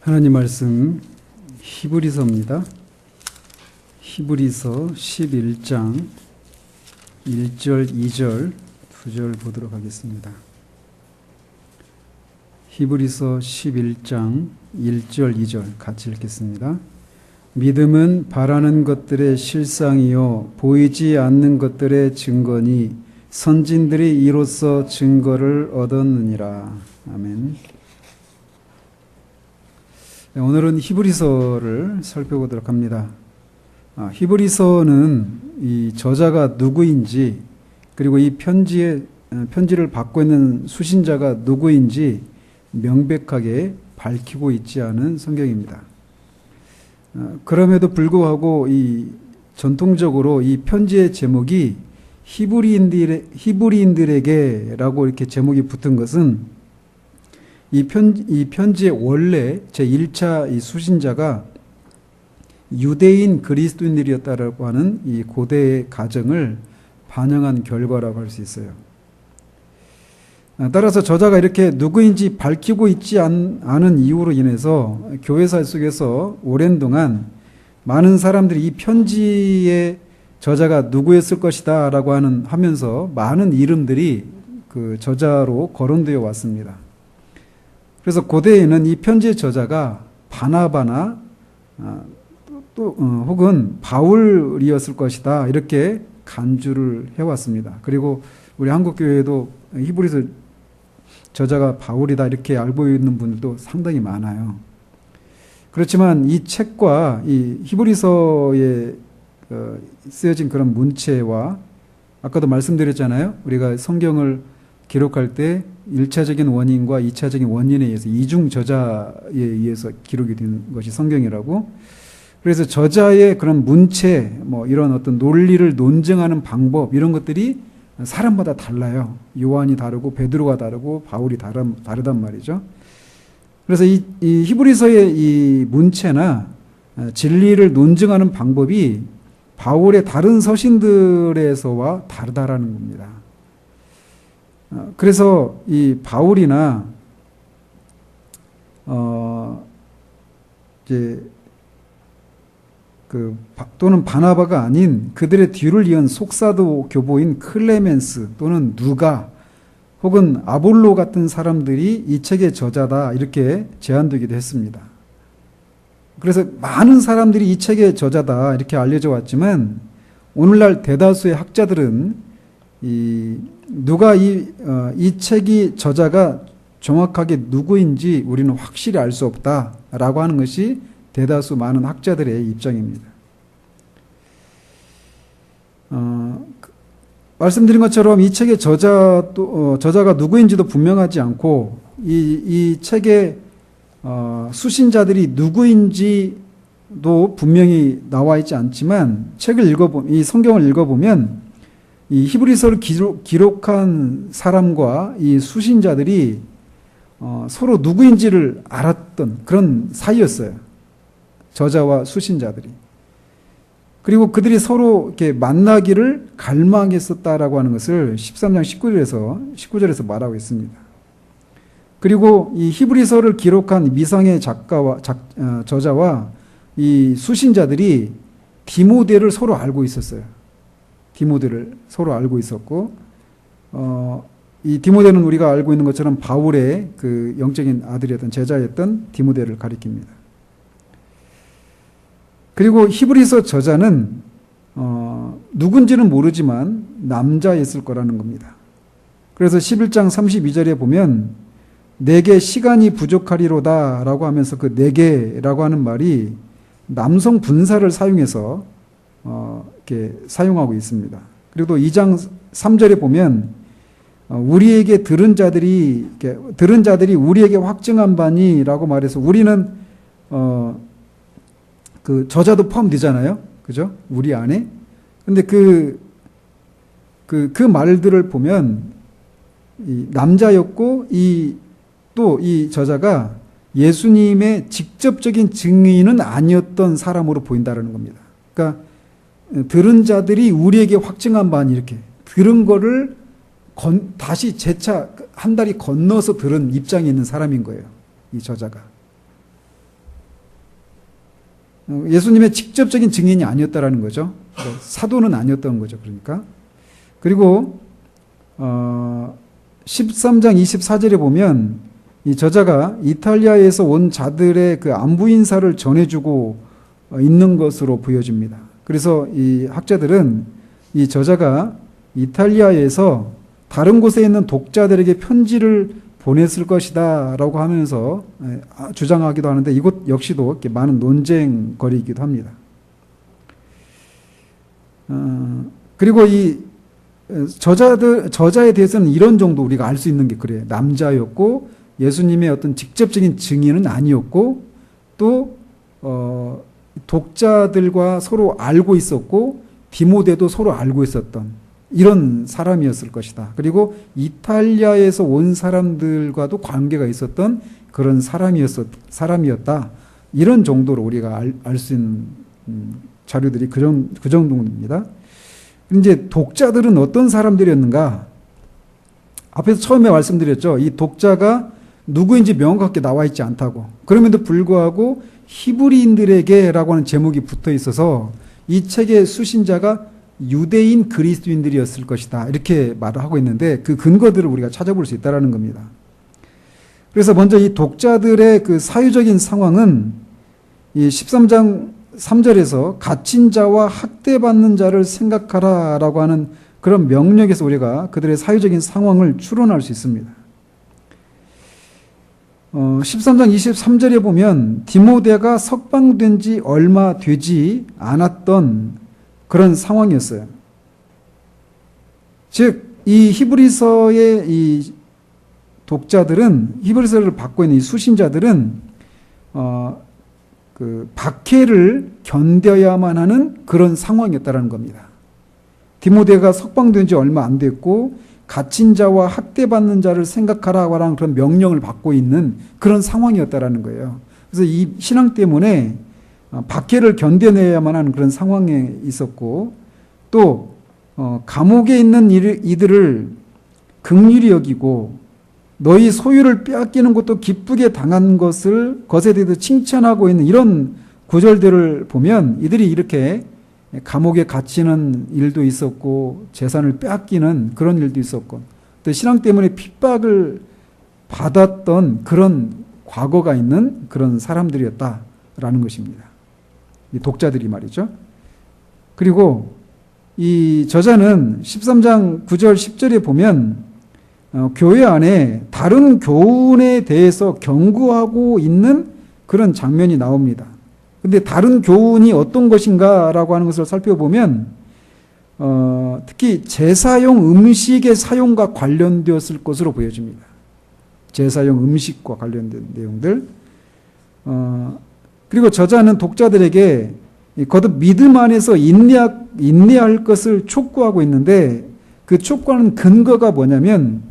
하나님 말씀 히브리서입니다. 히브리서 11장 1절, 2절, 2절 보도록 하겠습니다. 히브리서 11장 1절, 2절 같이 읽겠습니다. 믿음은 바라는 것들의 실상이요 보이지 않는 것들의 증거니 선진들이 이로써 증거를 얻었느니라. 아멘. 오늘은 히브리서를 살펴보도록 합니다. 히브리서는 이 저자가 누구인지, 그리고 이 편지를 받고 있는 수신자가 누구인지 명백하게 밝히고 있지 않은 성경입니다. 그럼에도 불구하고 전통적으로 이 편지의 제목이 히브리인들에게라고 이렇게 제목이 붙은 것은 이 편지의 원래 제1차 이 수신자가 유대인 그리스도인들이었다라고 하는 이 고대의 가정을 반영한 결과라고 할 수 있어요. 따라서 저자가 이렇게 누구인지 밝히고 있지 않은 이유로 인해서 교회사 속에서 오랜 동안 많은 사람들이 이 편지의 저자가 누구였을 것이다 라고 하면서 많은 이름들이 그 저자로 거론되어 왔습니다. 그래서 고대에는 이 편지의 저자가 바나바나 혹은 바울이었을 것이다 이렇게 간주를 해왔습니다. 그리고 우리 한국교회도 히브리서 저자가 바울이다 이렇게 알고 있는 분들도 상당히 많아요. 그렇지만 이 책과 이 히브리서에 쓰여진 그런 문체와 아까도 말씀드렸잖아요. 우리가 성경을 기록할 때 1차적인 원인과 2차적인 원인에 의해서 이중 저자에 의해서 기록이 된 것이 성경이라고. 그래서 저자의 그런 문체, 이런 어떤 논리를 논증하는 방법 이런 것들이 사람마다 달라요. 요한이 다르고 베드로가 다르고 바울이 다르단 말이죠. 그래서 이 히브리서의 이 문체나 진리를 논증하는 방법이 바울의 다른 서신들에서와 다르다라는 겁니다. 그래서 이 바울이나 또는 바나바가 아닌 그들의 뒤를 이은 속사도 교보인 클레멘스 또는 누가 혹은 아볼로 같은 사람들이 이 책의 저자다 이렇게 제안되기도 했습니다. 그래서 많은 사람들이 이 책의 저자다 이렇게 알려져 왔지만 오늘날 대다수의 학자들은 누가 이 책이 저자가 정확하게 누구인지 우리는 확실히 알 수 없다라고 하는 것이 대다수 많은 학자들의 입장입니다. 말씀드린 것처럼 이 책의 저자가 누구인지도 분명하지 않고 이 책의 수신자들이 누구인지도 분명히 나와 있지 않지만 이 성경을 읽어보면 이 히브리서를 기록한 사람과 이 수신자들이 서로 누구인지를 알았던 그런 사이였어요. 저자와 수신자들이. 그리고 그들이 서로 이렇게 만나기를 갈망했었다라고 하는 것을 13장 19절에서 말하고 있습니다. 그리고 이 히브리서를 기록한 미상의 저자와 이 수신자들이 디모데를 서로 알고 있었어요. 디모데를 서로 알고 있었고, 이 디모데는 우리가 알고 있는 것처럼 바울의 그 영적인 아들이었던 제자였던 디모데를 가리킵니다. 그리고 히브리서 저자는 누군지는 모르지만 남자였을 거라는 겁니다. 그래서 11장 32절에 보면 내게 시간이 부족하리로다 라고 하면서 그 내게라고 하는 말이 남성 분사를 사용해서 이렇게 사용하고 있습니다. 그리고 또 2장 3절에 보면 우리에게 들은 자들이 우리에게 확증한 바니라고 말해서 우리는 그 저자도 포함되잖아요. 그죠? 우리 안에. 근데 그 말들을 보면 이 남자였고 또 이 저자가 예수님의 직접적인 증인은 아니었던 사람으로 보인다라는 겁니다. 그러니까 들은 자들이 우리에게 확증한 바니 이렇게 들은 거를 다시 재차 한 다리 건너서 들은 입장에 있는 사람인 거예요. 이 저자가. 예수님의 직접적인 증인이 아니었다라는 거죠. 그러니까 사도는 아니었던 거죠. 그러니까. 그리고 13장 24절에 보면 이 저자가 이탈리아에서 온 자들의 그 안부 인사를 전해주고 있는 것으로 보여집니다. 그래서 이 학자들은 이 저자가 이탈리아에서 다른 곳에 있는 독자들에게 편지를 보냈을 것이다 라고 하면서 주장하기도 하는데 이것 역시도 이렇게 많은 논쟁거리이기도 합니다. 그리고 이 저자에 대해서는 이런 정도 우리가 알 수 있는 게 그래요. 남자였고 예수님의 어떤 직접적인 증인은 아니었고 또 독자들과 서로 알고 있었고 디모데도 서로 알고 있었던 이런 사람이었을 것이다. 그리고 이탈리아에서 온 사람들과도 관계가 있었던 그런 사람이었다. 이런 정도로 우리가 알 수 있는 자료들이 그 정도입니다. 이제 독자들은 어떤 사람들이었는가? 앞에서 처음에 말씀드렸죠. 이 독자가 누구인지 명확하게 나와 있지 않다고. 그럼에도 불구하고 히브리인들에게라고 하는 제목이 붙어 있어서 이 책의 수신자가 유대인 그리스도인들이었을 것이다. 이렇게 말을 하고 있는데 그 근거들을 우리가 찾아볼 수 있다는 겁니다. 그래서 먼저 이 독자들의 그 사유적인 상황은 이 13장 3절에서 갇힌 자와 학대받는 자를 생각하라 라고 하는 그런 명령에서 우리가 그들의 사유적인 상황을 추론할 수 있습니다. 13장 23절에 보면 디모데가 석방된 지 얼마 되지 않았던 그런 상황이었어요. 즉, 이 히브리서의 이 독자들은, 히브리서를 받고 있는 이 수신자들은, 그 박해를 견뎌야만 하는 그런 상황이었다는 겁니다. 디모데가 석방된 지 얼마 안 됐고, 갇힌 자와 학대받는 자를 생각하라고 하는 그런 명령을 받고 있는 그런 상황이었다는 거예요. 그래서 이 신앙 때문에 박해를 견뎌내야만 하는 그런 상황에 있었고 또 감옥에 있는 이들을 긍휼히 여기고 너희 소유를 빼앗기는 것도 기쁘게 당한 것에 대해서 칭찬하고 있는 이런 구절들을 보면 이들이 이렇게 감옥에 갇히는 일도 있었고 재산을 빼앗기는 그런 일도 있었고 또 신앙 때문에 핍박을 받았던 그런 과거가 있는 그런 사람들이었다라는 것입니다. 이 독자들이 말이죠. 그리고 이 저자는 13장 9절 10절에 보면 교회 안에 다른 교훈에 대해서 경고하고 있는 그런 장면이 나옵니다. 근데 다른 교훈이 어떤 것인가라고 하는 것을 살펴보면 특히 제사용 음식의 사용과 관련되었을 것으로 보여집니다. 제사용 음식과 관련된 내용들. 그리고 저자는 독자들에게 거듭 믿음 안에서 인내할 것을 촉구하고 있는데 그 촉구하는 근거가 뭐냐면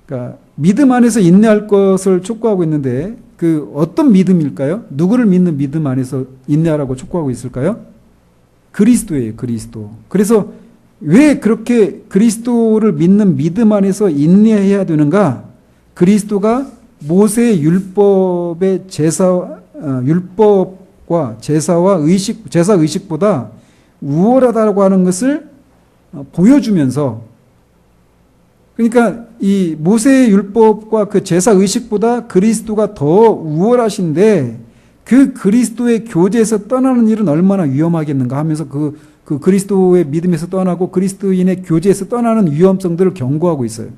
그러니까 믿음 안에서 인내할 것을 촉구하고 있는데 그 어떤 믿음일까요? 누구를 믿는 믿음 안에서 인내하라고 촉구하고 있을까요? 그리스도예요, 그리스도. 그래서 왜 그렇게 그리스도를 믿는 믿음 안에서 인내해야 되는가? 그리스도가 모세의 율법의 율법과 제사 의식보다 우월하다고 하는 것을 보여주면서 그러니까 이 모세의 율법과 그 제사 의식보다 그리스도가 더 우월하신데 그 그리스도의 교제에서 떠나는 일은 얼마나 위험하겠는가 하면서 그 그리스도의 믿음에서 떠나고 그리스도인의 교제에서 떠나는 위험성들을 경고하고 있어요.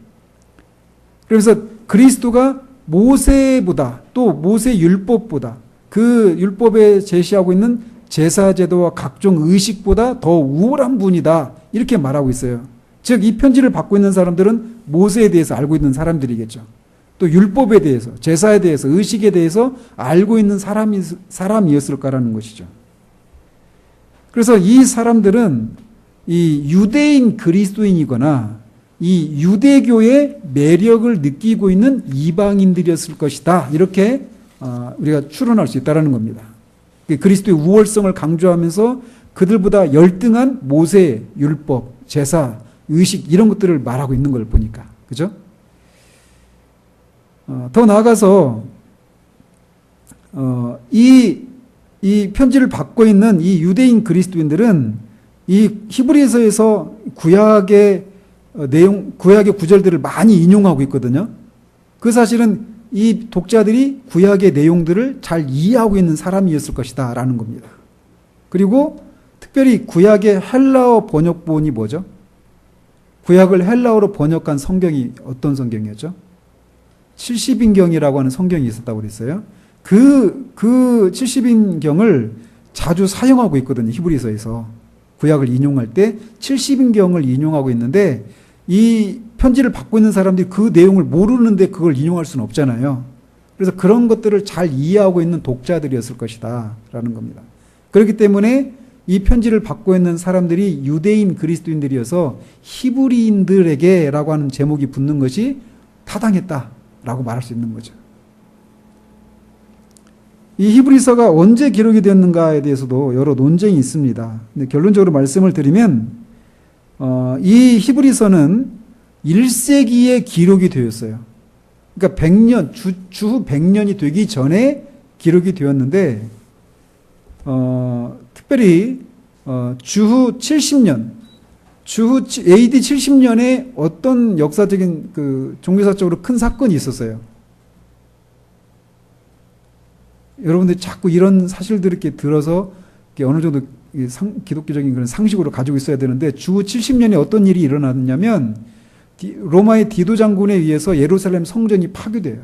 그래서 그리스도가 모세보다 또 모세 율법보다 그 율법에 제시하고 있는 제사 제도와 각종 의식보다 더 우월한 분이다 이렇게 말하고 있어요. 즉 이 편지를 받고 있는 사람들은 모세에 대해서 알고 있는 사람들이겠죠. 또 율법에 대해서 제사에 대해서 의식에 대해서 알고 있는 사람이었을 거라는 것이죠. 그래서 이 사람들은 이 유대인 그리스도인이거나 이 유대교의 매력을 느끼고 있는 이방인들이었을 것이다. 이렇게 우리가 추론할 수 있다는 겁니다. 그리스도의 우월성을 강조하면서 그들보다 열등한 모세, 율법, 제사, 의식 이런 것들을 말하고 있는 걸 보니까 그죠? 더 나아가서 이 이 편지를 받고 있는 이 유대인 그리스도인들은 이 히브리서에서 구약의 구약의 구절들을 많이 인용하고 있거든요. 그 사실은 이 독자들이 구약의 내용들을 잘 이해하고 있는 사람이었을 것이다 라는 겁니다. 그리고 특별히 구약의 헬라어 번역본이 뭐죠? 구약을 헬라어로 번역한 성경이 어떤 성경이었죠? 70인경이라고 하는 성경이 있었다고 그랬어요. 그 70인경을 자주 사용하고 있거든요. 히브리서에서. 구약을 인용할 때 70인경을 인용하고 있는데 이 편지를 받고 있는 사람들이 그 내용을 모르는데 그걸 인용할 수는 없잖아요. 그래서 그런 것들을 잘 이해하고 있는 독자들이었을 것이다 라는 겁니다. 그렇기 때문에 이 편지를 받고 있는 사람들이 유대인 그리스도인들이어서 히브리인들에게 라고 하는 제목이 붙는 것이 타당했다라고 말할 수 있는 거죠. 이 히브리서가 언제 기록이 되었는가에 대해서도 여러 논쟁이 있습니다. 근데 결론적으로 말씀을 드리면 이 히브리서는 1세기에 기록이 되었어요. 그러니까 100년, 주후 100년이 되기 전에 기록이 되었는데 특별히 주후 70년, 주후 AD 70년에 어떤 역사적인 종교사적으로 큰 사건이 있었어요. 여러분들이 자꾸 이런 사실들을 이렇게 들어서 어느 정도 기독교적인 그런 상식으로 가지고 있어야 되는데 주후 70년에 어떤 일이 일어났냐면 로마의 디도 장군에 의해서 예루살렘 성전이 파괴돼요.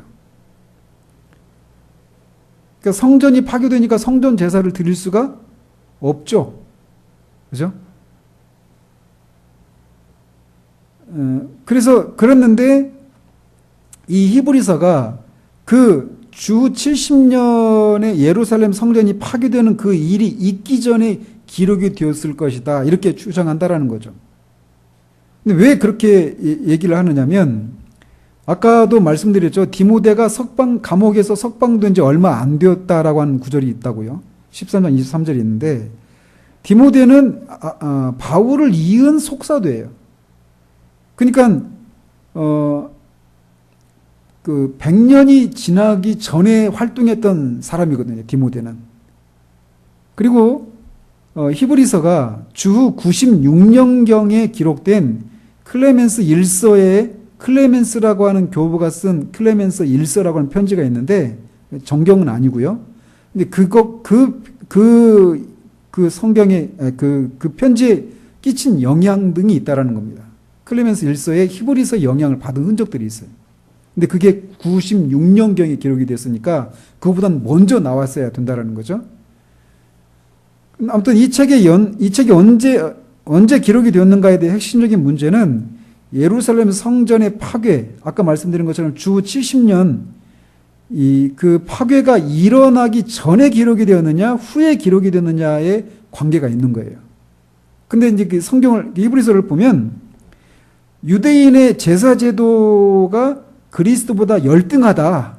그러니까 성전이 파괴되니까 성전 제사를 드릴 수가 없죠. 그죠? 그래서 그랬는데 이 히브리서가 주 70년에 예루살렘 성전이 파괴되는 그 일이 있기 전에 기록이 되었을 것이다. 이렇게 주장한다라는 거죠. 근데 왜 그렇게 얘기를 하느냐면 아까도 말씀드렸죠. 디모데가 감옥에서 석방된 지 얼마 안 되었다라고 하는 구절이 있다고요. 13장 23절이 있는데 디모데는 바울을 이은 속사도예요. 그러니까 100년이 지나기 전에 활동했던 사람이거든요. 디모데는. 그리고 히브리서가 주후 96년경에 기록된 클레멘스 1서에 클레멘스라고 하는 교부가 쓴 클레멘스 1서라고 하는 편지가 있는데 정경은 아니고요. 근데 그 성경에 그 편지에 끼친 영향 등이 있다라는 겁니다. 클레멘스 1서에 히브리서 영향을 받은 흔적들이 있어요. 근데 그게 96년경에 기록이 됐으니까 그거보단 먼저 나왔어야 된다라는 거죠. 아무튼 이 책이 언제 기록이 되었는가에 대해 핵심적인 문제는 예루살렘 성전의 파괴, 아까 말씀드린 것처럼 주 70년 그 파괴가 일어나기 전에 기록이 되었느냐, 후에 기록이 되느냐에 관계가 있는 거예요. 근데 이제 그 히브리서를 보면 유대인의 제사 제도가 그리스도보다 열등하다.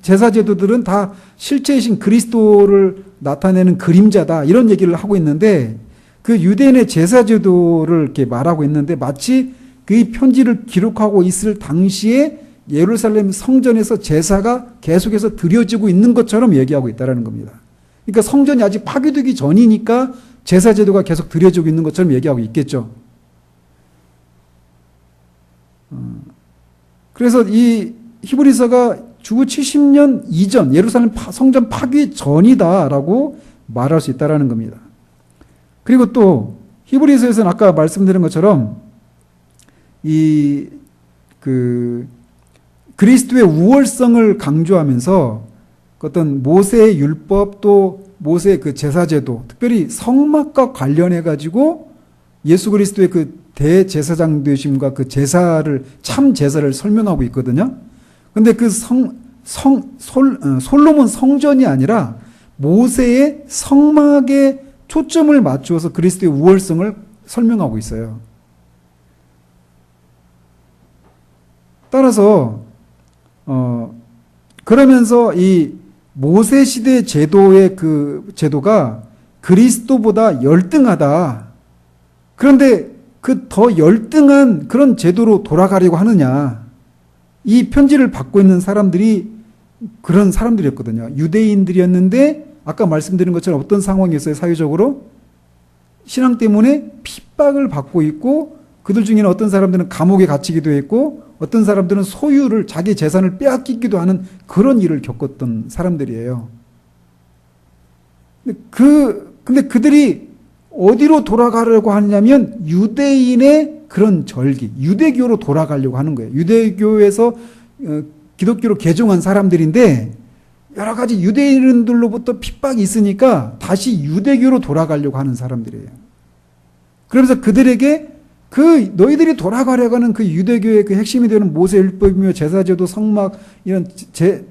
제사 제도들은 다 실체이신 그리스도를 나타내는 그림자다. 이런 얘기를 하고 있는데 그 유대인의 제사 제도를 이렇게 말하고 있는데 마치 그 편지를 기록하고 있을 당시에 예루살렘 성전에서 제사가 계속해서 드려지고 있는 것처럼 얘기하고 있다는 겁니다. 그러니까 성전이 아직 파괴되기 전이니까 제사 제도가 계속 드려지고 있는 것처럼 얘기하고 있겠죠. 그래서 이 히브리서가 주후 70년 이전, 예루살렘 성전 파괴 전이다라고 말할 수 있다는 겁니다. 그리고 또 히브리서에서는 아까 말씀드린 것처럼 그리스도의 우월성을 강조하면서 어떤 모세의 율법 또 모세의 그 제사제도, 특별히 성막과 관련해 가지고 예수 그리스도의 그 대제사장 되심과 그 제사를 참 제사를 설명하고 있거든요. 근데 그 솔로몬 성전이 아니라 모세의 성막에 초점을 맞추어서 그리스도의 우월성을 설명하고 있어요. 따라서 그러면서 이 모세 시대 제도의 그 제도가 그리스도보다 열등하다. 그런데 그 더 열등한 그런 제도로 돌아가려고 하느냐. 이 편지를 받고 있는 사람들이 그런 사람들이었거든요. 유대인들이었는데 아까 말씀드린 것처럼 어떤 상황이었어요? 사회적으로 신앙 때문에 핍박을 받고 있고, 그들 중에는 어떤 사람들은 감옥에 갇히기도 했고, 어떤 사람들은 소유를, 자기 재산을 빼앗기기도 하는 그런 일을 겪었던 사람들이에요. 근데 그들이 어디로 돌아가려고 하냐면 유대인의 그런 절기, 유대교로 돌아가려고 하는 거예요. 유대교에서 기독교로 개종한 사람들인데 여러 가지 유대인들로부터 핍박이 있으니까 다시 유대교로 돌아가려고 하는 사람들이에요. 그러면서 그들에게 너희들이 돌아가려고 하는 그 유대교의 그 핵심이 되는 모세율법이며 제사제도, 성막, 이런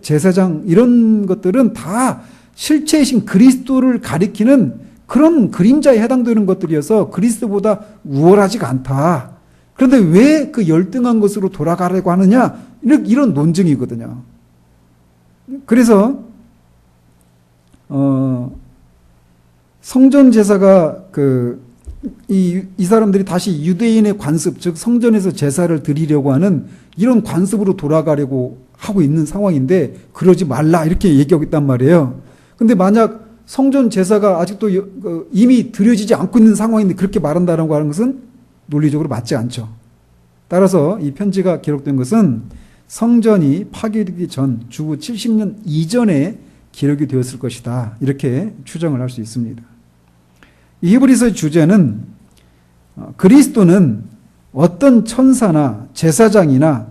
제사장, 이런 것들은 다 실체이신 그리스도를 가리키는 그런 그림자에 해당되는 것들이어서 그리스도보다 우월하지가 않다. 그런데 왜 그 열등한 것으로 돌아가려고 하느냐? 이런 논증이거든요. 그래서 성전 제사가 이 사람들이 다시 유대인의 관습, 즉 성전에서 제사를 드리려고 하는 이런 관습으로 돌아가려고 하고 있는 상황인데 그러지 말라 이렇게 얘기하고 있단 말이에요. 근데 만약 성전 제사가 아직도 이미 드려지지 않고 있는 상황인데 그렇게 말한다는 하는 것은 논리적으로 맞지 않죠. 따라서 이 편지가 기록된 것은 성전이 파괴되기 전 주후 70년 이전에 기록이 되었을 것이다. 이렇게 추정을 할 수 있습니다. 이 히브리서의 주제는 그리스도는 어떤 천사나 제사장이나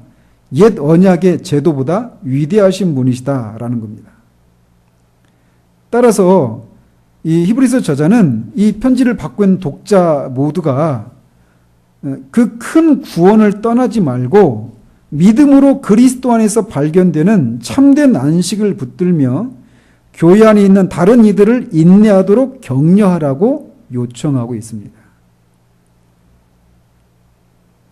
옛 언약의 제도보다 위대하신 분이시다라는 겁니다. 따라서 이 히브리서 저자는 이 편지를 받고 있는 독자 모두가 그 큰 구원을 떠나지 말고 믿음으로 그리스도 안에서 발견되는 참된 안식을 붙들며 교회 안에 있는 다른 이들을 인내하도록 격려하라고 요청하고 있습니다.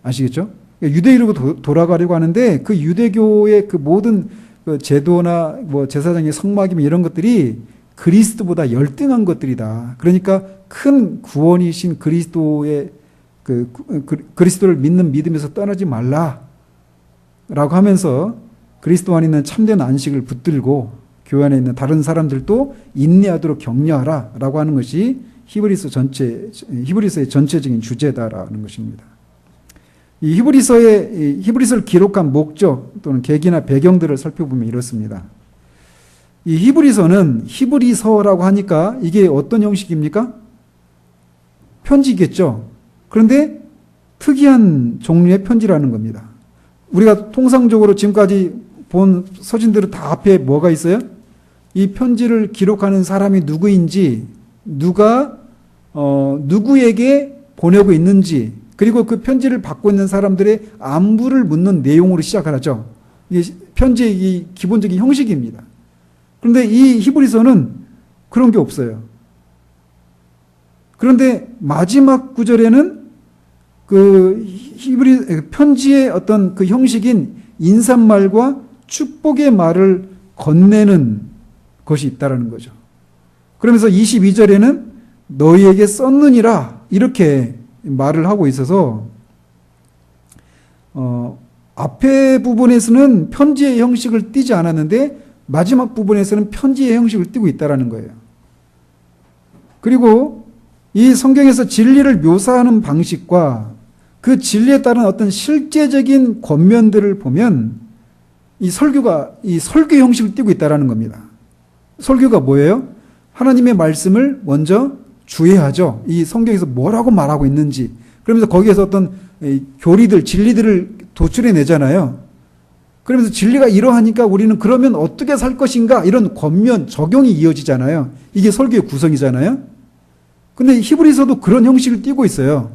아시겠죠? 유대교로 돌아가려고 하는데 그 유대교의 그 모든 그 제도나 뭐 제사장의 성막이며 이런 것들이 그리스도보다 열등한 것들이다. 그러니까 큰 구원이신 그리스도의 그리스도를 믿는 믿음에서 떠나지 말라라고 하면서 그리스도 안에 있는 참된 안식을 붙들고 교회 안에 있는 다른 사람들도 인내하도록 격려하라라고 하는 것이 히브리서의 전체적인 주제다라는 것입니다. 이 히브리서를 기록한 목적 또는 계기나 배경들을 살펴보면 이렇습니다. 이 히브리서는 히브리서라고 하니까 이게 어떤 형식입니까? 편지겠죠. 그런데 특이한 종류의 편지라는 겁니다. 우리가 통상적으로 지금까지 본 서신들은 다 앞에 뭐가 있어요? 이 편지를 기록하는 사람이 누구인지, 누가 누구에게 보내고 있는지, 그리고 그 편지를 받고 있는 사람들의 안부를 묻는 내용으로 시작을 하죠. 이게 편지의 이 기본적인 형식입니다. 그런데 이 히브리서는 그런 게 없어요. 그런데 마지막 구절에는 편지의 어떤 그 형식인 인사말과 축복의 말을 건네는 것이 있다라는 거죠. 그러면서 22절에는 너희에게 썼느니라 이렇게 말을 하고 있어서 앞에 부분에서는 편지의 형식을 띠지 않았는데 마지막 부분에서는 편지의 형식을 띠고 있다라는 거예요. 그리고 이 성경에서 진리를 묘사하는 방식과 그 진리에 따른 어떤 실제적인 권면들을 보면 이 설교 형식을 띠고 있다라는 겁니다. 설교가 뭐예요? 하나님의 말씀을 먼저 주의하죠. 이 성경에서 뭐라고 말하고 있는지. 그러면서 거기에서 어떤 교리들, 진리들을 도출해 내잖아요. 그러면서 진리가 이러하니까 우리는 그러면 어떻게 살 것인가 이런 권면, 적용이 이어지잖아요. 이게 설교의 구성이잖아요. 근데 히브리서도 그런 형식을 띠고 있어요.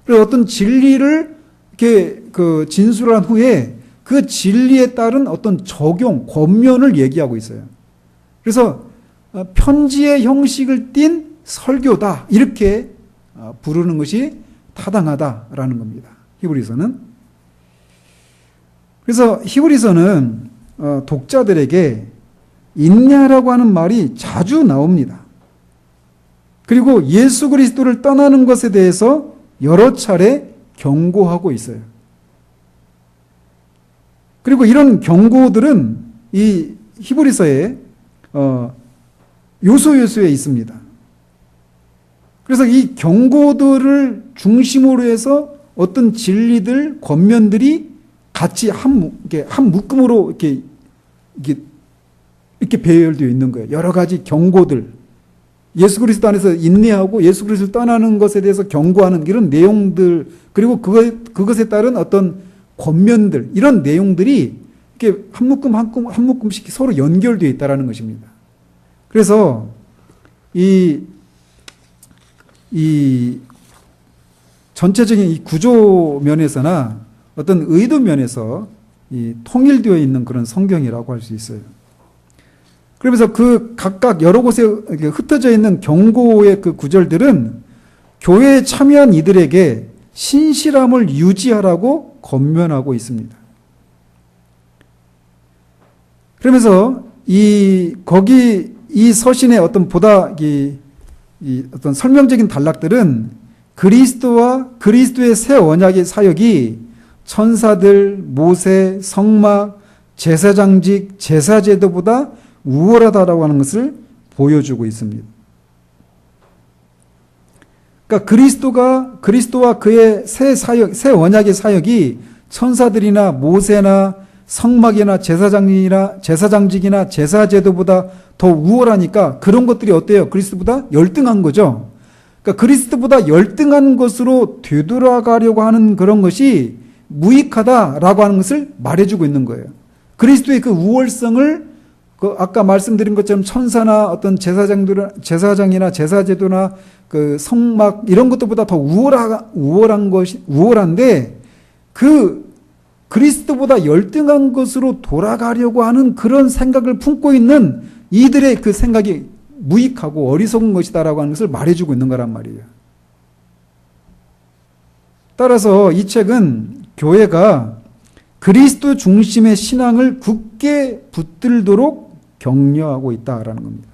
그래서 어떤 진리를 이렇게 진술한 후에 그 진리에 따른 어떤 적용, 권면을 얘기하고 있어요. 그래서 편지의 형식을 띤 설교다 이렇게 부르는 것이 타당하다라는 겁니다. 히브리서는. 그래서 히브리서는 독자들에게 인내하라고 하는 말이 자주 나옵니다. 그리고 예수 그리스도를 떠나는 것에 대해서 여러 차례 경고하고 있어요. 그리고 이런 경고들은 이 히브리서에 요소요소에 있습니다. 그래서 이 경고들을 중심으로 해서 어떤 진리들, 권면들이 같이 한 묶음으로 이렇게 배열되어 있는 거예요. 여러 가지 경고들. 예수 그리스도 안에서 인내하고 예수 그리스도를 떠나는 것에 대해서 경고하는 이런 내용들, 그리고 그것에 따른 어떤 권면들, 이런 내용들이 이렇게 한 묶음씩 서로 연결되어 있다는 것입니다. 그래서 이 전체적인 이 구조 면에서나 어떤 의도 면에서 이 통일되어 있는 그런 성경이라고 할 수 있어요. 그러면서 그 각각 여러 곳에 흩어져 있는 경고의 그 구절들은 교회에 참여한 이들에게 신실함을 유지하라고 권면하고 있습니다. 그러면서 이 서신의 어떤 보다 어떤 설명적인 단락들은 그리스도와 그리스도의 새 언약의 사역이 천사들, 모세, 성막, 제사장직, 제사제도보다 우월하다라고 하는 것을 보여주고 있습니다. 그러니까 그리스도와 그의 새 언약의 사역이 천사들이나 모세나 성막이나 제사장직이나 제사제도보다 더 우월하니까 그런 것들이 어때요? 그리스도보다 열등한 거죠. 그러니까 그리스도보다 열등한 것으로 되돌아가려고 하는 그런 것이 무익하다라고 하는 것을 말해주고 있는 거예요. 그리스도의 그 우월성을 아까 말씀드린 것처럼 천사나 어떤 제사장이나 제사제도나 그 성막 이런 것들보다 더 우월한데 그 그리스도보다 열등한 것으로 돌아가려고 하는 그런 생각을 품고 있는 이들의 그 생각이 무익하고 어리석은 것이다라고 하는 것을 말해주고 있는 거란 말이에요. 따라서 이 책은 교회가 그리스도 중심의 신앙을 굳게 붙들도록 격려하고 있다라는 겁니다.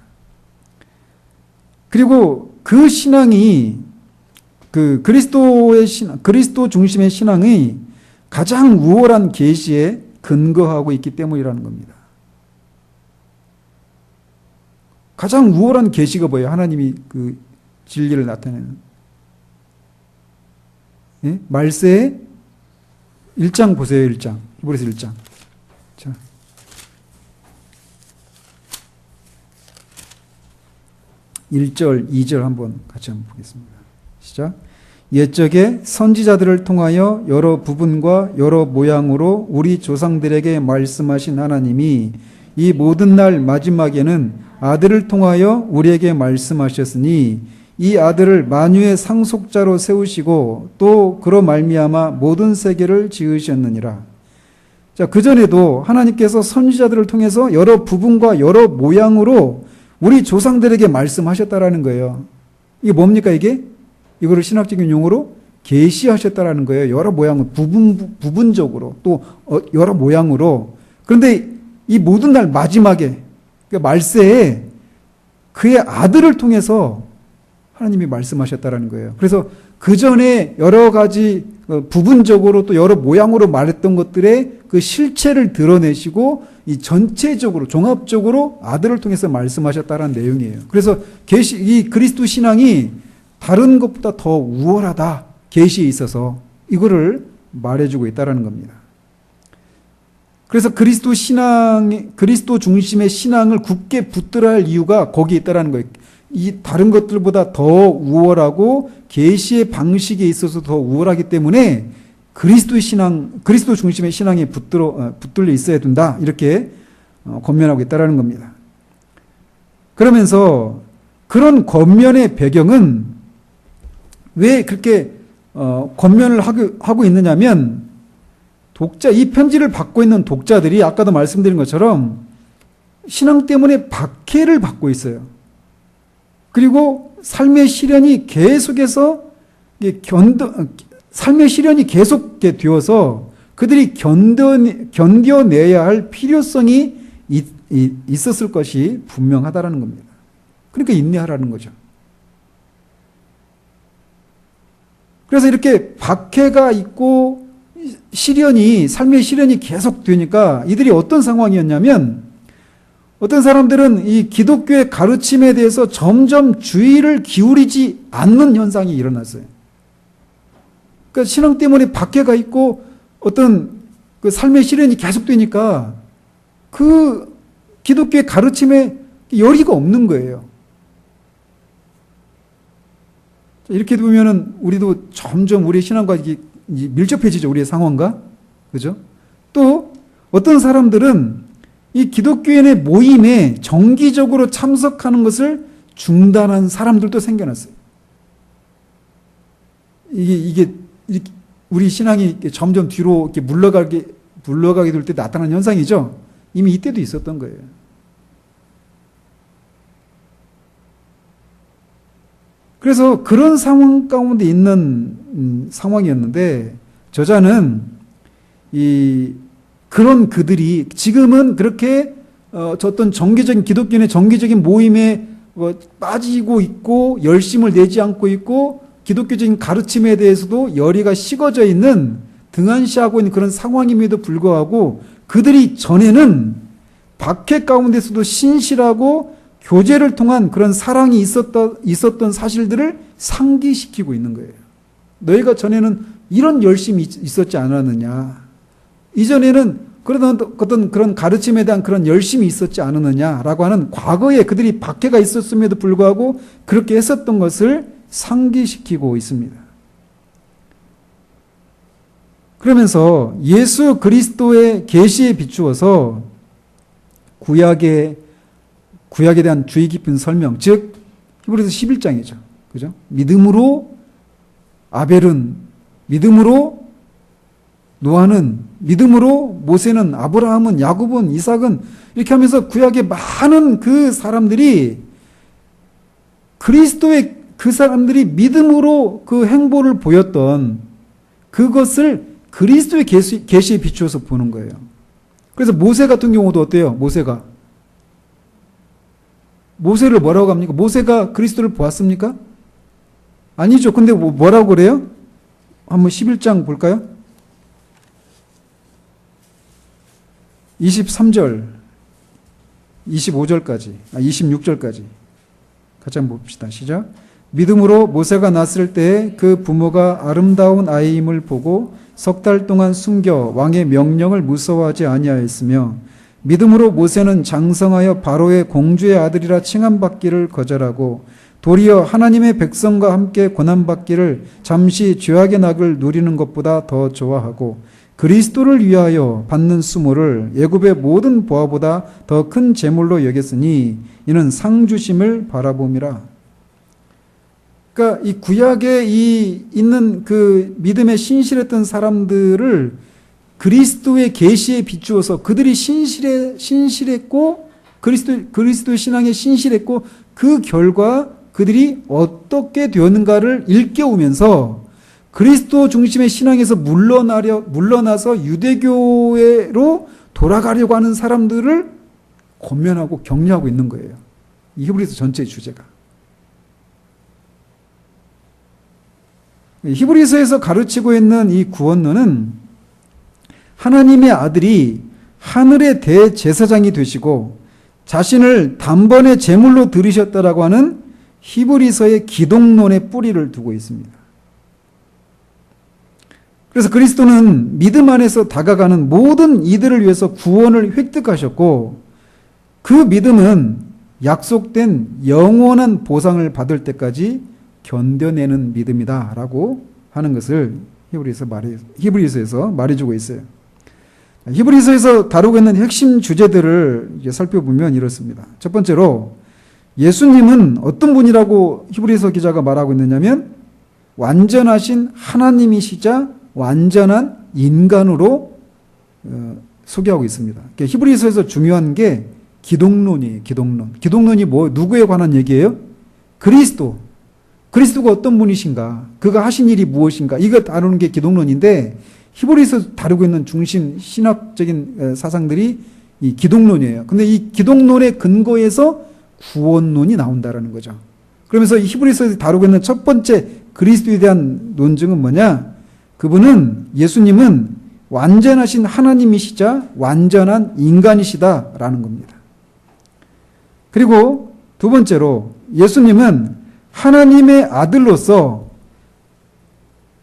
그리고 그 신앙이 그리스도 중심의 신앙이 가장 우월한 계시에 근거하고 있기 때문이라는 겁니다. 가장 우월한 계시가 뭐예요? 하나님이 그 진리를 나타내는. 예? 말세의 1장 보세요. 1장. 히브리서 1장. 자. 1절, 2절 한번 같이 한번 보겠습니다. 시작. 옛적에 선지자들을 통하여 여러 부분과 여러 모양으로 우리 조상들에게 말씀하신 하나님이 이 모든 날 마지막에는 아들을 통하여 우리에게 말씀하셨으니 이 아들을 만유의 상속자로 세우시고 또 그로 말미암아 모든 세계를 지으셨느니라. 자, 그전에도 하나님께서 선지자들을 통해서 여러 부분과 여러 모양으로 우리 조상들에게 말씀하셨다라는 거예요. 이게 뭡니까 이게? 이거를 신학적인 용어로 계시하셨다라는 거예요. 여러 모양으로 부분적으로 또 여러 모양으로. 그런데 이 모든 날 마지막에 그러니까 말세에 그의 아들을 통해서 하나님이 말씀하셨다라는 거예요. 그래서 그 전에 여러 가지 부분적으로 또 여러 모양으로 말했던 것들의 그 실체를 드러내시고 이 전체적으로 종합적으로 아들을 통해서 말씀하셨다라는 내용이에요. 그래서 이 그리스도 신앙이 다른 것보다 더 우월하다. 계시에 있어서 이거를 말해주고 있다라는 겁니다. 그래서 그리스도 중심의 신앙을 굳게 붙들어야 할 이유가 거기에 있다라는 거예요. 이 다른 것들보다 더 우월하고 계시의 방식에 있어서 더 우월하기 때문에 그리스도 중심의 신앙에 붙들려 있어야 된다. 이렇게 권면하고 있다라는 겁니다. 그러면서 그런 권면의 배경은 왜 그렇게 권면을 하고 있느냐면 이 편지를 받고 있는 독자들이 아까도 말씀드린 것처럼 신앙 때문에 박해를 받고 있어요. 그리고 삶의 시련이 계속해서 삶의 시련이 계속 되어서 그들이 견뎌내야 할 필요성이 있었을 것이 분명하다라는 겁니다. 그러니까 인내하라는 거죠. 그래서 이렇게 박해가 있고 삶의 시련이 계속 되니까 이들이 어떤 상황이었냐면 어떤 사람들은 이 기독교의 가르침에 대해서 점점 주의를 기울이지 않는 현상이 일어났어요. 그러니까 신앙 때문에 박해가 있고 어떤 그 삶의 시련이 계속되니까 그 기독교의 가르침에 열의가 없는 거예요. 이렇게 보면은 우리도 점점 우리의 신앙과 밀접해지죠. 우리의 상황과. 그죠? 또 어떤 사람들은 이 기독교인의 모임에 정기적으로 참석하는 것을 중단한 사람들도 생겨났어요. 이게 우리 신앙이 점점 뒤로 이렇게 물러가게 될 때 나타나는 현상이죠. 이미 이때도 있었던 거예요. 그래서 그런 상황 가운데 있는 상황이었는데 저자는 그런 그들이 지금은 그렇게 어떤 정기적인 기독교인의 정기적인 모임에 빠지고 있고 열심을 내지 않고 있고 기독교적인 가르침에 대해서도 열의가 식어져 있는 등한시하고 있는 그런 상황임에도 불구하고 그들이 전에는 박해 가운데서도 신실하고 교제를 통한 그런 사랑이 있었던 사실들을 상기시키고 있는 거예요. 너희가 전에는 이런 열심이 있었지 않았느냐. 이전에는 그런 가르침에 대한 그런 열심이 있었지 않았느냐라고 하는 과거에 그들이 박해가 있었음에도 불구하고 그렇게 했었던 것을 상기시키고 있습니다. 그러면서 예수 그리스도의 계시에 비추어서 구약에 대한 주의 깊은 설명, 즉 히브리서 11장이죠. 그죠? 믿음으로 아벨은, 믿음으로 노아는, 믿음으로 모세는, 아브라함은, 야곱은, 이삭은 이렇게 하면서 구약의 많은 그 사람들이 그리스도의 그 사람들이 믿음으로 그 행보를 보였던 그것을 그리스도의 계시에 비추어서 보는 거예요. 그래서 모세 같은 경우도 어때요? 모세를 뭐라고 합니까? 모세가 그리스도를 보았습니까? 아니죠. 근데 뭐라고 그래요? 한번 11장 볼까요? 23절, 25절까지, 26절까지 같이 한번 봅시다. 시작. 믿음으로 모세가 났을 때 그 부모가 아름다운 아이임을 보고 석 달 동안 숨겨 왕의 명령을 무서워하지 아니하였으며 믿음으로 모세는 장성하여 바로의 공주의 아들이라 칭함받기를 거절하고 도리어 하나님의 백성과 함께 고난받기를 잠시 죄악의 낙을 누리는 것보다 더 좋아하고 그리스도를 위하여 받는 수모를 애굽의 모든 보화보다 더 큰 재물로 여겼으니 이는 상 주심을 바라봄이라. 그러니까 이 구약에 있는 그 믿음에 신실했던 사람들을 그리스도의 계시에 비추어서 그들이 신실했고 그리스도의 신앙에 신실했고 그 결과 그들이 어떻게 되었는가를 일깨우면서 그리스도 중심의 신앙에서 물러나서 유대교회로 돌아가려고 하는 사람들을 권면하고 격려하고 있는 거예요. 이 히브리서 전체의 주제가. 히브리서에서 가르치고 있는 이 구원론은 하나님의 아들이 하늘의 대제사장이 되시고 자신을 단번에 제물로 들이셨다라고 하는 히브리서의 기독론의 뿌리를 두고 있습니다. 그래서 그리스도는 믿음 안에서 다가가는 모든 이들을 위해서 구원을 획득하셨고 그 믿음은 약속된 영원한 보상을 받을 때까지 견뎌내는 믿음이다라고 하는 것을 히브리서에서 말해주고 있어요. 히브리서에서 다루고 있는 핵심 주제들을 살펴보면 이렇습니다. 첫 번째로 예수님은 어떤 분이라고 히브리서 기자가 말하고 있느냐면 완전하신 하나님이시자 완전한 인간으로 소개하고 있습니다. 히브리서에서 중요한 게 기독론이에요. 기독론이 누구에 관한 얘기예요? 그리스도가 어떤 분이신가? 그가 하신 일이 무엇인가? 이거 다루는 게 기독론인데 히브리서 다루고 있는 중심 신학적인 사상들이 이 기독론이에요. 근데 이 기독론의 근거에서 구원론이 나온다라는 거죠. 그러면서 이 히브리서에서 다루고 있는 첫 번째 그리스도에 대한 논증은 뭐냐? 그분은 예수님은 완전하신 하나님이시자 완전한 인간이시다라는 겁니다. 그리고 두 번째로 예수님은 하나님의 아들로서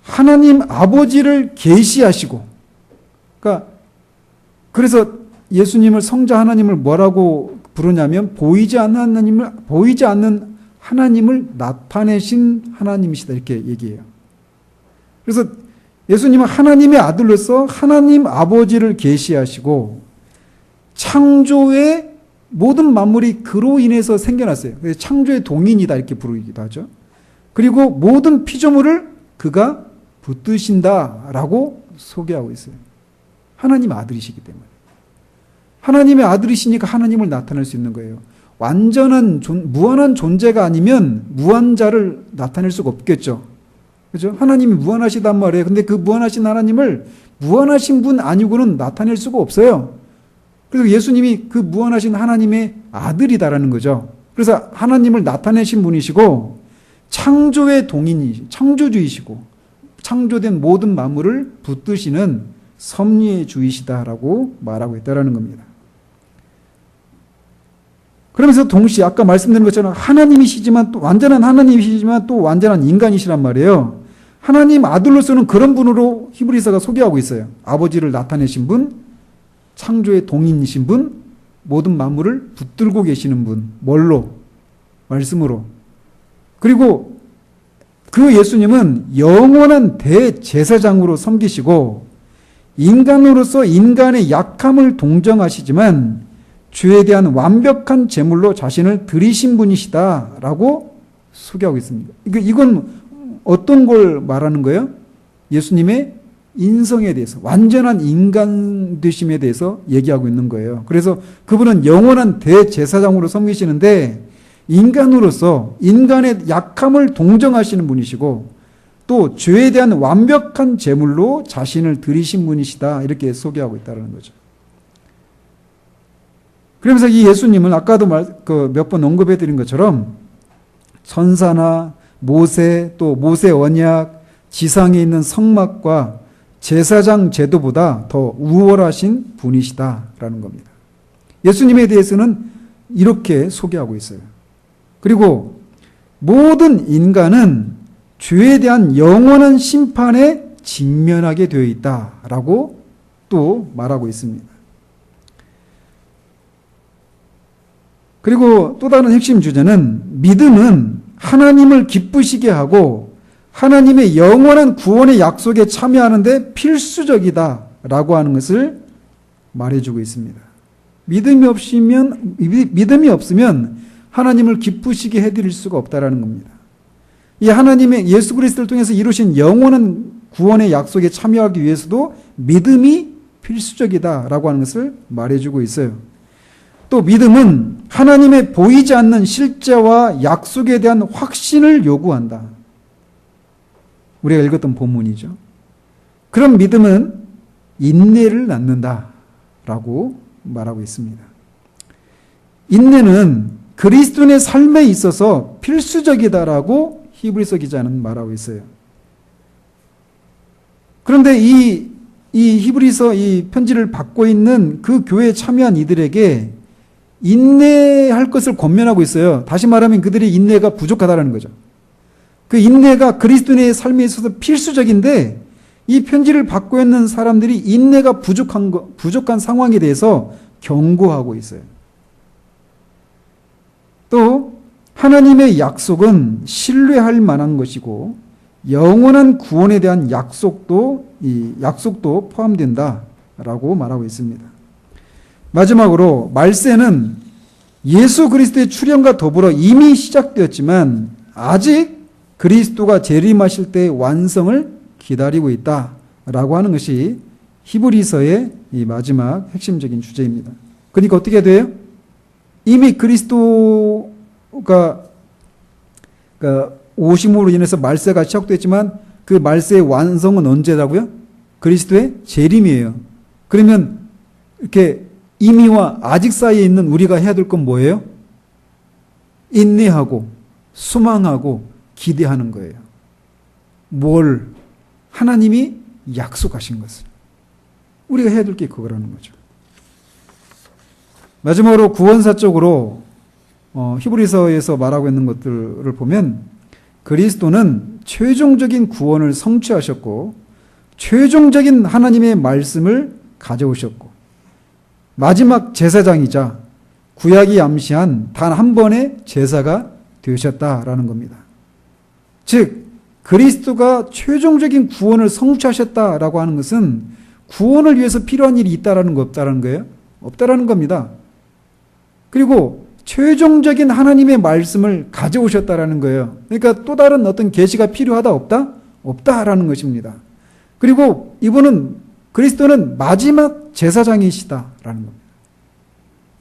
하나님 아버지를 계시하시고, 그러니까 그래서 예수님을 성자 하나님을 뭐라고 부르냐면 보이지 않는 하나님을 나타내신 하나님이시다 이렇게 얘기해요. 그래서 예수님은 하나님의 아들로서 하나님 아버지를 계시하시고 창조의 모든 만물이 그로 인해서 생겨났어요. 그래서 창조의 동인이다 이렇게 부르기도 하죠. 그리고 모든 피조물을 그가 붙드신다라고 소개하고 있어요. 하나님 아들이시기 때문에. 하나님의 아들이시니까 하나님을 나타낼 수 있는 거예요. 완전한 무한한 존재가 아니면 무한자를 나타낼 수가 없겠죠. 그죠? 하나님이 무한하시단 말이에요. 근데 그 무한하신 하나님을 무한하신 분 아니고는 나타낼 수가 없어요. 그래서 예수님이 그 무한하신 하나님의 아들이다라는 거죠. 그래서 하나님을 나타내신 분이시고 창조의 동인이 창조주이시고 창조된 모든 만물을 붙드시는 섭리의 주이시다라고 말하고 있다라는 겁니다. 그러면서 동시에 아까 말씀드린 것처럼 하나님이시지만 또 완전한 하나님이시지만 또 완전한 인간이시란 말이에요. 하나님 아들로서는 그런 분으로 히브리서가 소개하고 있어요. 아버지를 나타내신 분, 창조의 동인이신 분, 모든 만물을 붙들고 계시는 분. 뭘로? 말씀으로. 그리고 그 예수님은 영원한 대제사장으로 섬기시고 인간으로서 인간의 약함을 동정하시지만 죄에 대한 완벽한 제물로 자신을 드리신 분이시다라고 소개하고 있습니다. 이건 어떤 걸 말하는 거예요? 예수님의 인성에 대해서, 완전한 인간 되심에 대해서 얘기하고 있는 거예요. 그래서 그분은 영원한 대제사장으로 섬기시는데 인간으로서 인간의 약함을 동정하시는 분이시고 또 죄에 대한 완벽한 제물로 자신을 드리신 분이시다 이렇게 소개하고 있다는 거죠. 그러면서 이 예수님은 아까도 몇 번 언급해 드린 것처럼 천사나 모세 또 모세 언약 지상에 있는 성막과 제사장 제도보다 더 우월하신 분이시다라는 겁니다. 예수님에 대해서는 이렇게 소개하고 있어요. 그리고 모든 인간은 죄에 대한 영원한 심판에 직면하게 되어 있다라고 또 말하고 있습니다. 그리고 또 다른 핵심 주제는 믿음은 하나님을 기쁘시게 하고 하나님의 영원한 구원의 약속에 참여하는데 필수적이다라고 하는 것을 말해주고 있습니다. 믿음이 없으면 하나님을 기쁘시게 해드릴 수가 없다라는 겁니다. 이 하나님의 예수 그리스도를 통해서 이루신 영원한 구원의 약속에 참여하기 위해서도 믿음이 필수적이다라고 하는 것을 말해주고 있어요. 또 믿음은 하나님의 보이지 않는 실제와 약속에 대한 확신을 요구한다. 우리가 읽었던 본문이죠. 그런 믿음은 인내를 낳는다라고 말하고 있습니다. 인내는 그리스도인의 삶에 있어서 필수적이다라고 히브리서 기자는 말하고 있어요. 그런데 이 히브리서 이 편지를 받고 있는 그 교회에 참여한 이들에게 인내할 것을 권면하고 있어요. 다시 말하면 그들의 인내가 부족하다는 거죠. 그 인내가 그리스도인의 삶에 있어서 필수적인데 이 편지를 받고 있는 사람들이 인내가 부족한 상황에 대해서 경고하고 있어요. 또 하나님의 약속은 신뢰할 만한 것이고 영원한 구원에 대한 약속도 포함된다라고 말하고 있습니다. 마지막으로 말세는 예수 그리스도의 출현과 더불어 이미 시작되었지만 아직 그리스도가 재림하실 때의 완성을 기다리고 있다라고 하는 것이 히브리서의 이 마지막 핵심적인 주제입니다. 그러니까 어떻게 돼요? 이미 그리스도가 오심으로 인해서 말세가 시작됐지만 그 말세의 완성은 언제라고요? 그리스도의 재림이에요. 그러면 이렇게 이미와 아직 사이에 있는 우리가 해야 될 건 뭐예요? 인내하고 소망하고 기대하는 거예요. 뭘? 하나님이 약속하신 것을. 우리가 해야 될 게 그거라는 거죠. 마지막으로 구원사적으로 히브리서에서 말하고 있는 것들을 보면 그리스도는 최종적인 구원을 성취하셨고 최종적인 하나님의 말씀을 가져오셨고 마지막 제사장이자 구약이 암시한 단 한 번의 제사가 되셨다라는 겁니다. 즉 그리스도가 최종적인 구원을 성취하셨다라고 하는 것은 구원을 위해서 필요한 일이 있다라는 거 없다라는 거예요? 없다라는 겁니다. 그리고 최종적인 하나님의 말씀을 가져오셨다라는 거예요. 그러니까 또 다른 어떤 계시가 필요하다 없다? 없다라는 것입니다. 그리고 이분은 그리스도는 마지막 제사장이시다라는 겁니다.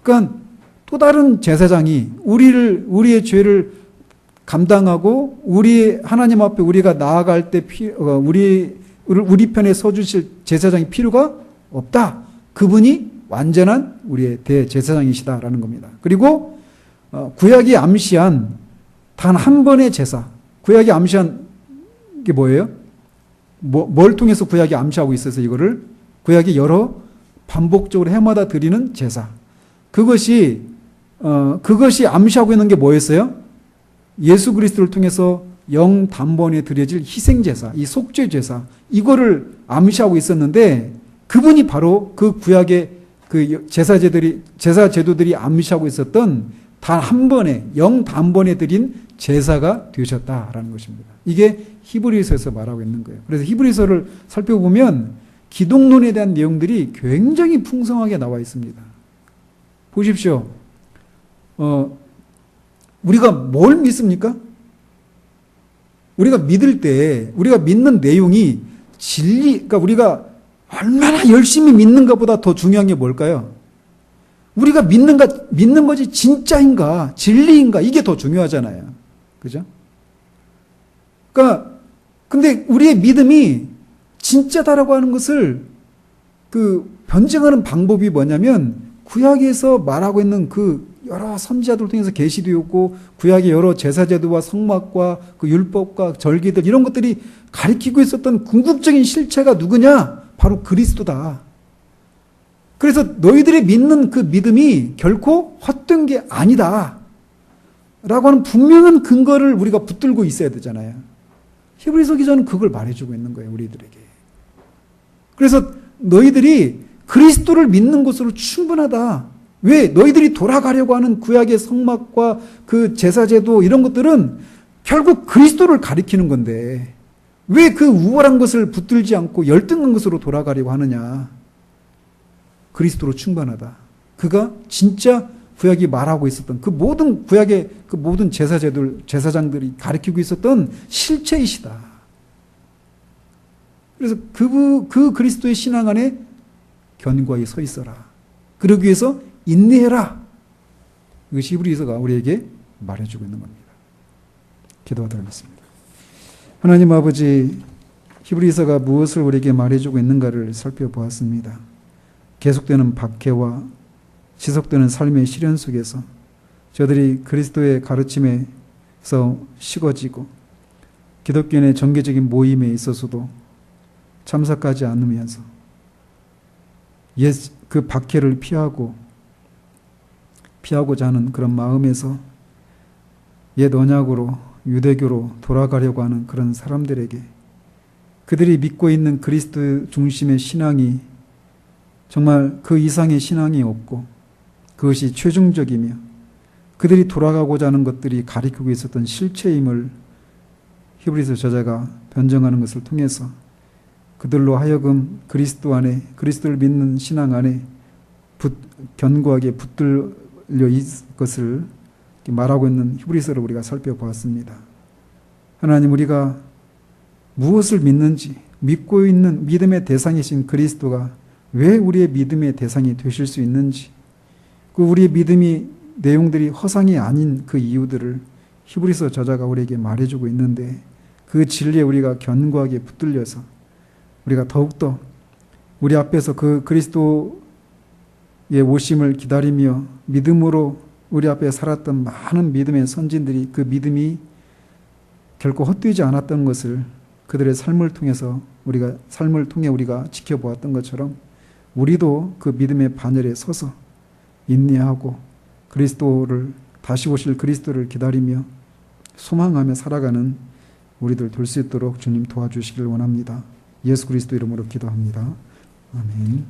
그러니까 또 다른 제사장이 우리의 죄를 감당하고 하나님 앞에 우리가 나아갈 때 우리 편에 서주실 제사장이 필요가 없다. 그분이 완전한 우리의 대제사장이시다라는 겁니다. 그리고 구약이 암시한 단 한 번의 제사. 구약이 암시한 게 뭐예요? 뭘 통해서 구약이 암시하고 있어서 이거를 구약이 여러 반복적으로 해마다 드리는 제사. 그것이 암시하고 있는 게 뭐였어요? 예수 그리스도를 통해서 영 단번에 드려질 희생제사, 이 속죄제사, 이거를 암시하고 있었는데 그분이 바로 그 구약의 그 제사제도들이 암시하고 있었던 단 한 번에 영 단번에 드린 제사가 되셨다라는 것입니다. 이게 히브리서에서 말하고 있는 거예요. 그래서 히브리서를 살펴보면 기독론에 대한 내용들이 굉장히 풍성하게 나와 있습니다. 보십시오. 우리가 뭘 믿습니까? 우리가 믿을 때 우리가 믿는 내용이 그러니까 우리가 얼마나 열심히 믿는가보다 더 중요한 게 뭘까요? 우리가 믿는 것이 진짜인가, 진리인가, 이게 더 중요하잖아요. 그죠? 그러니까, 근데 우리의 믿음이 진짜다라고 하는 것을 변증하는 방법이 뭐냐면, 구약에서 말하고 있는 그 여러 선지자들 통해서 계시되었고, 구약의 여러 제사제도와 성막과 그 율법과 절기들, 이런 것들이 가리키고 있었던 궁극적인 실체가 누구냐? 바로 그리스도다. 그래서 너희들이 믿는 그 믿음이 결코 헛된 게 아니다 라고 하는 분명한 근거를 우리가 붙들고 있어야 되잖아요. 히브리서 기자는 그걸 말해주고 있는 거예요, 우리들에게. 그래서 너희들이 그리스도를 믿는 것으로 충분하다. 왜? 너희들이 돌아가려고 하는 구약의 성막과 그 제사제도 이런 것들은 결국 그리스도를 가리키는 건데 왜 그 우월한 것을 붙들지 않고 열등한 것으로 돌아가려고 하느냐. 그리스도로 충분하다. 그가 진짜 구약이 말하고 있었던 그 모든 구약의 그 모든 제사장들이 가리키고 있었던 실체이시다. 그래서 그 그리스도의 신앙 안에 견고하게 서 있어라. 그러기 위해서 인내해라. 이것이 히브리서가 우리에게 말해주고 있는 겁니다. 기도하도록 하겠습니다. 하나님 아버지, 히브리서가 무엇을 우리에게 말해주고 있는가를 살펴보았습니다. 계속되는 박해와 지속되는 삶의 시련 속에서 저들이 그리스도의 가르침에서 식어지고 기독교인의 정기적인 모임에 있어서도 참석하지 않으면서 그 박해를 피하고자 하는 그런 마음에서 옛 언약으로 유대교로 돌아가려고 하는 그런 사람들에게 그들이 믿고 있는 그리스도 중심의 신앙이 정말 그 이상의 신앙이 없고 그것이 최종적이며 그들이 돌아가고자 하는 것들이 가리키고 있었던 실체임을 히브리서 저자가 변정하는 것을 통해서 그들로 하여금 그리스도 안에, 그리스도를 믿는 신앙 안에 견고하게 붙들려 있을 것을 말하고 있는 히브리서를 우리가 살펴보았습니다. 하나님, 우리가 무엇을 믿는지, 믿고 있는 믿음의 대상이신 그리스도가 왜 우리의 믿음의 대상이 되실 수 있는지, 그 우리의 믿음이 내용들이 허상이 아닌 그 이유들을 히브리서 저자가 우리에게 말해주고 있는데 그 진리에 우리가 견고하게 붙들려서 우리가 더욱더 우리 앞에서 그 그리스도의 오심을 기다리며 믿음으로 우리 앞에 살았던 많은 믿음의 선진들이 그 믿음이 결코 헛되지 않았던 것을 그들의 삶을 통해 우리가 지켜보았던 것처럼 우리도 그 믿음의 반열에 서서 인내하고 그리스도를 다시 오실 그리스도를 기다리며 소망하며 살아가는 우리들 될 수 있도록 주님 도와주시길 원합니다. 예수 그리스도 이름으로 기도합니다. 아멘.